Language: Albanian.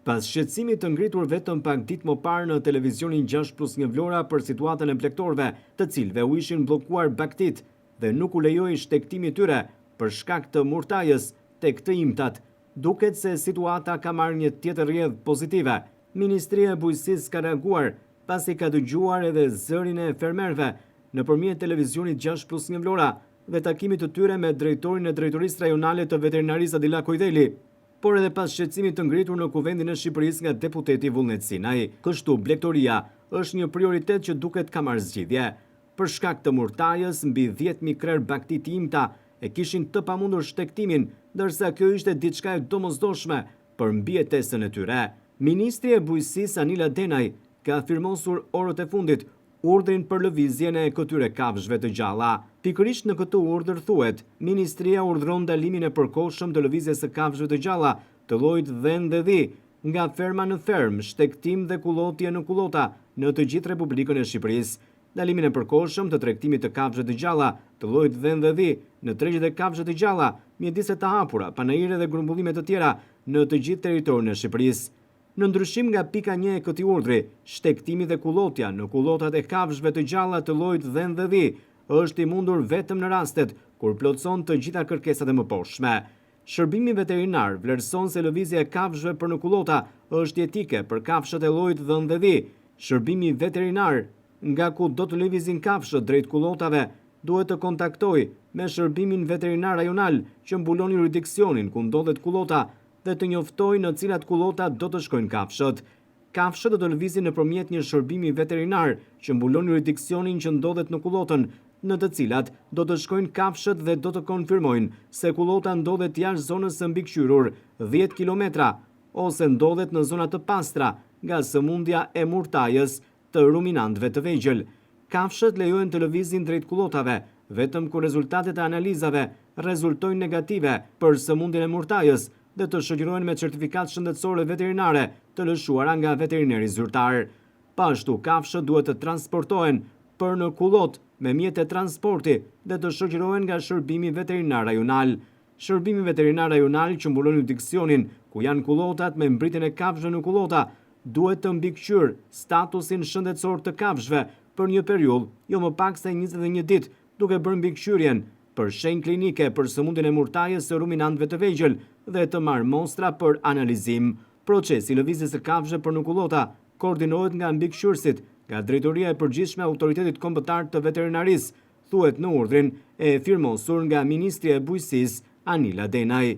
Pas shqetësimit të ngritur vetëm pak ditë më parë në televizionin 6+1 Vlora për situatën e mplektorëve, të cilëve u ishin bllokuar baktit dhe nuk u lejoi shtektimi i tyre për shkak të murtajës tek të imtat, duket se situata ka marrë një tjetër rrjedhë pozitive. Ministria e Bujqësisë ka reaguar pasi ka dëgjuar edhe zërin e fermerëve nëpërmjet televizionit 6+1 Vlora dhe takimit të tyre me drejtorin e drejtorisë rajonale të veterinarisë Adila Kojdeli, por edhe pas shqetësimit të ngritur në Kuvendin e Shqipërisë nga deputeti Vullnet Sinaj. Kështu blegtoria është një prioritet që duket ka marrë zgjidhje. Për shkak të murtajës, mbi 10.000 krerë bakti të imta e kishin të pamundur shtektimin, ndërsa kjo ishte diçka e domosdoshme për mbijetesën e tyre. Ministri e Bujqësisë Anila Denaj ka firmosur orët e fundit urdhrin për lëvizjen e këtyre kafshëve të gjalla. Pikërisht në këtë urdhër thuhet, Ministria urdhëron ndalimin e përkohshëm të lëvizjes së kafshëve të gjalla, të llojit dhen dhe dhi, nga ferma në fermë, shtektim dhe kullotje në kullota në të gjithë Republikën e Shqipërisë. Ndalimin e përkohshëm të tregtimit të kafshëve të gjalla, të llojit dhen dhe dhi, në tregjet e kafshëve të gjalla, mjediset të hapura, panajire dhe grumbullime të tjera në të gjithë territorin e Shqipërisë. Në ndryshim nga pika 1 e këtij urdhri, shtektimi dhe kullotja në kullotat e kafshëve të gjalla të llojit dhen dhe dhi është i mundur vetëm në rastet kur plotëson të gjitha kërkesat e mëposhme. Shërbimi veterinar vlerëson se lëvizja e kafshëve për në kullota është jetike për kafshët e llojit dhen dhe dhi. Shërbimi veterinar, nga ku do të lëvizin kafshët drejt kullotave, duhet të kontaktojë me shërbimin veterinar rajonal që mbulon jurisdiksionin ku ndodhet kullota dhe të njoftojë në cilat kullota do të shkojnë kafshët. Kafshët do të lëvizin nëpërmjet një shërbimi veterinar që mbulon jurisdiksionin që ndodhet në kullotën, në të cilat do të shkojnë kafshët dhe do të konfirmojnë se kullota ndodhet jashtë zonës së mbikëqyrur 10 kilometra ose ndodhet në zona të pastra nga sëmundja e murtajës të ruminantëve të vegjël. Kafshët lejohen të lëvizin drejt kullotave vetëm kur rezultatet e analizave rezultojnë negative për sëmundjen e murtajës dhe të shoqërohen me certifikat shëndetësore veterinare të lëshuara nga veterineri zyrtar. Pashtu, kafshët duhet të transportohen për në kullot me mjete transporti dhe të shoqërohen nga shërbimi veterinar rajonal. Shërbimi veterinar rajonal që mbulon jurisdiksionin ku janë kullotat me mbritjen e kafshëve në kullota duhet të mbikëqyr statusin shëndetësor të kafshëve për një periudhë jo më pak se 21 ditë, duke bërë mbikëqyrjen për shenjë klinike për sëmundjen e murtajës së ruminantëve të vegjël dhe të marrë mostra për analizim. Procesi lëvizjes së kafshëve për në kullota koordinohet nga mbikëqyrësit nga Drejtoria e Përgjithshme e Autoritetit Kombëtar të Veterinarisë, thuhet në urdhrin e firmosur nga Ministria e Bujqësisë Anila Denaj.